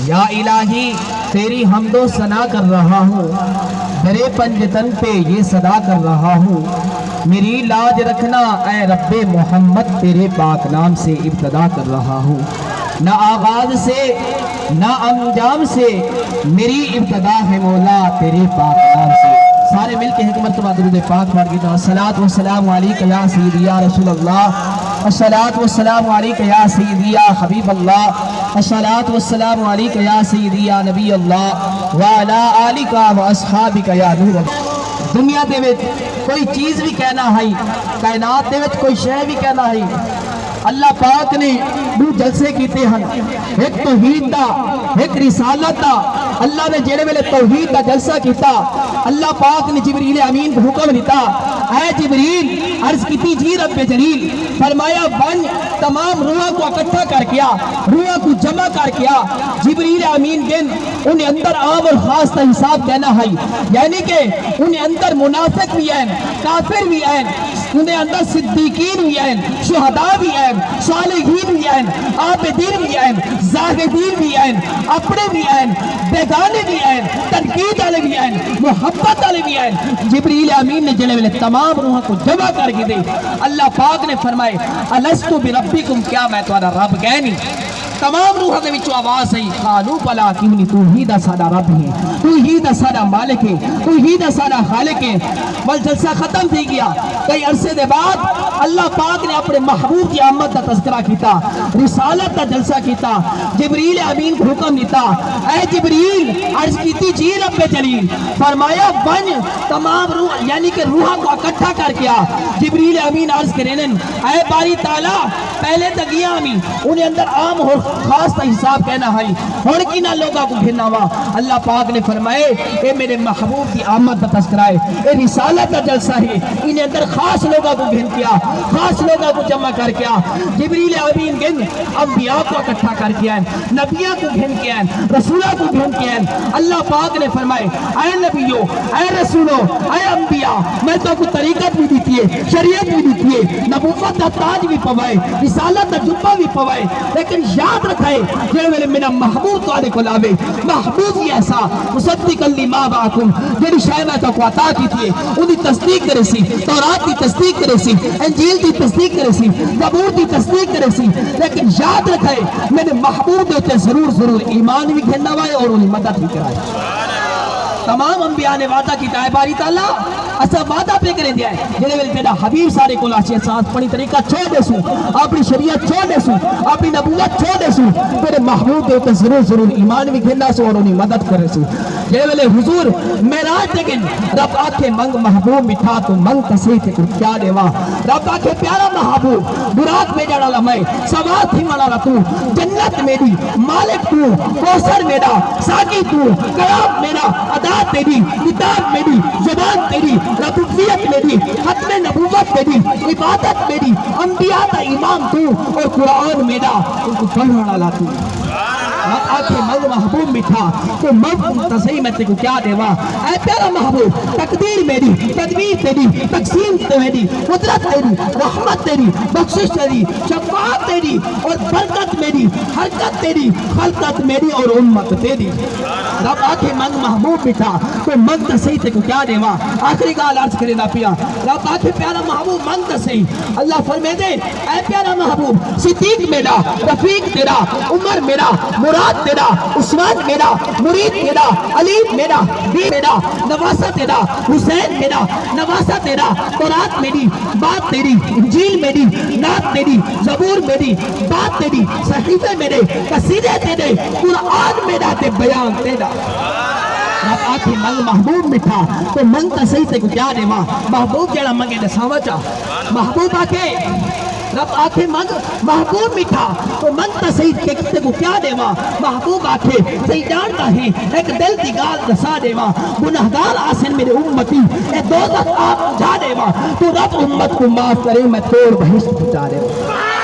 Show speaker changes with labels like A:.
A: یا الہی تیری حمد و ثنا کر رہا ہوں، درے پنجتن پہ یہ صدا کر رہا ہوں، میری لاج رکھنا اے رب محمد، تیرے پاک نام سے ابتدا کر رہا ہوں، نہ آغاز سے نہ انجام سے میری ابتدا ہے مولا تیرے پاک نام سے۔ سارے مل کے ایک مرتبہ درود پاک پڑھ گئے، الصلاۃ والسلام علیک یا سیدی یا رسول اللہ، الصلاۃ والسلام علیک یا سیدی یا حبیب اللہ، الصلاۃ والسلام علیک یا سیدی یا نبی اللہ وعلی آلک و اصحابک یا نور اللہ۔ دنیا دے وچ کوئی چیز بھی کہنا ہے، کائنات دے وچ کوئی شے بھی کہنا ہے، اللہ پاک نے دو جلسے کیتے ہیں، ایک توحید دا ایک رسالت دا۔ اللہ نے جڑے ویلے توحید دا جلسہ کیتا، اللہ پاک نے جبریل امین کو حکم دیتا، اے جبریل عرض کیتی جی رب جلیل، فرمایا بن تمام روحوں کو اکٹھا کر کیا، روحوں کو جمع کر کیا۔ جبریل امین گن انہیں اندر عام اور خاص تا حساب دینا ہے، یعنی کہ انہیں اندر منافق بھی ہیں، کافر بھی ہیں، انہیں اندر صدیقین بھی ہیں، شہداء بھی ہیں، صالحین بھی ہیں، عابدین بھی ہیں، زاہدین بھی ہیں، اپنے بھی ہیں، بیگانے بھی ہیں، تنقید والے بھی ہیں، محبت والے بھی ہیں۔ جبریل امین نے جلے والے تمام روحوں کو جمع کر کے دے، اللہ پاک نے فرمائے الستو بربکم، کیا میں تمہارا رب کہہ نہیں؟ تمام روحوں کے وچوں آواز ہے، قالوا بلا، کیوں نہیں، تو ہی دا سارا رب ہے، تو ہی دا سارا مالک ہے، تو ہی دا سارا خالق ہے۔ بل جلسہ ختم تھی گیا، کئی عرصے دے بعد اللہ پاک نے اپنے محبوب کی آمد کا تذکرہ کیتا، رسالت کا جلسہ کیتا، جبریل امین کو حکم دیتا، اے جبریل عرض کیتی جی رب جلیل، فرمایا بن تمام روح، یعنی کہ روحوں کو اکٹھا کر کیا۔ جبریل امین عرض کریں اے باری تعالیٰ، پہلے تگیا امین انہیں اندر عام اور خاص تا حساب کہنا ہے، ہن کی نہ لوگا کو گھننا وا۔ اللہ پاک نے فرمائے اے میرے محبوب کی آمد کا تذکرہ ہے، اے رسالت کا جلسہ ہے، انہیں اندر خاص لوگا کو گھن کیا، خاص لوگا کو جمع کر کیا۔ جبریل امین گن انبیاء کو اکٹھا کر کیا ہے، نبیوں کو گھن کیا ہے، رسولوں کو گھن کیا ہے۔ اللہ پاک نے فرمائے اے نبیوں، اے رسولوں، اے انبیاء، میں تو کو طریقت بھی دیتی ہے، شریعت بھی دیتی ہے، نبوت کا تاج بھی پوائے، رسالت کا جبہ بھی پوائے، لیکن یاد رکھائے جڑے میرے میرا محبوب تو آنے کو لاوے، محبوب ہی ایسا مصدق لما معکم، جڑی شاید میں تو کو عطا کی تھی انہی تصدیق کرے سی، تورات کی تصدیق کرے سی، انجیل کی تصدیق کرے سی، زبور کی تصدیق کرے سی، لیکن یاد رکھائے میرے محبوب ہوتے ضرور ایمان بھی گھننا وائے اور انہیں مدد بھی کرائے۔ تمام انبیاء نے وعدہ کیتا ہے باری تعالیٰ اسا وعدہ پہ کریں دیا ہے، جنہیں ویلے تیرا حبیب سارے کو لاشی سانس پڑی طریقہ چھوڑ دے سوں، اپنی شریعت چھوڑ دے سوں، اپنی نبوت چھوڑ دے سوں، میرے محبوب دے ہوتے ضرور ایمان بھی گھننا سو اور انہیں مدد کرے سوں۔ جنہیں ویلے حضور معراج دیکھیں رب آکھے منگ محبوب مٹھا تو منگ تسیح تے کچھ کیا دیوا، رب آکھے پیارا محبوب براق میں جڑا لمائے سواد تھی مانا تو، جنت میری مالک تو، کوثر میرا ساقی تو، کلام میرا، عداد تیری، کتاب میری، زبان تیری، ربوبیت میری، ختم نبوت میری، عبادت میری، انبیاء کا امام تو اور قرآن میرا، ان کو پڑھنے والا تو۔ آنکھیں منگ محبوب مٹھا تو منگ تسیح میں تے کو کیا دیوا، اے پیارا محبوب تقدیر میری، تدبیر تیری، تقسیم تیری، قدرت تیری، رحمت تیری، بخشش تیری، شفاعت تیری اور برکت میری، حرکت تیری، خلقت میری اور امت تیری۔ رب آنکھیں منگ محبوب مٹھا تو منگ تسیح تے کو کیا دیوا۔ آخری گال عرض کرے نا پیا، رب آنکھیں پیارا محبوب منگ تسیح، اللہ فرمے دے اے پیارا محبوب صدیق میرا، رفیق تیرا، عمر میرا، مراد تیرا، عثمان میرا، مرید میرا، علی میرا، بی میرا، نواسہ تیرا، حسین میرا، نواسہ تیرا، تورات میری، بات تیری، انجیل میری، نعت تیری، زبور میری، بات تیری، صحیفے میرے، قصیدے تیرے، قرآن میرا تے بیان تیرا۔ رب آکھے منگ محبوب مٹھا تو منگ تسیح تے کو کیا دے ماں، محبوب جڑا منگے دے سامچا، محبوب آکھے رب آکھے منگ محبوب مٹھا تو منگ تسیح تے کو کیا دے ماں، محبوب آکھے صحیح جانتا ہے ایک دل دی گال دسا دے ماں، گناہگار آسن میرے امتی اے دوزخ آپ جا دے ماں، تو رب امت کو معاف کرے میں توڑ بہشت پہنچا دے ماں۔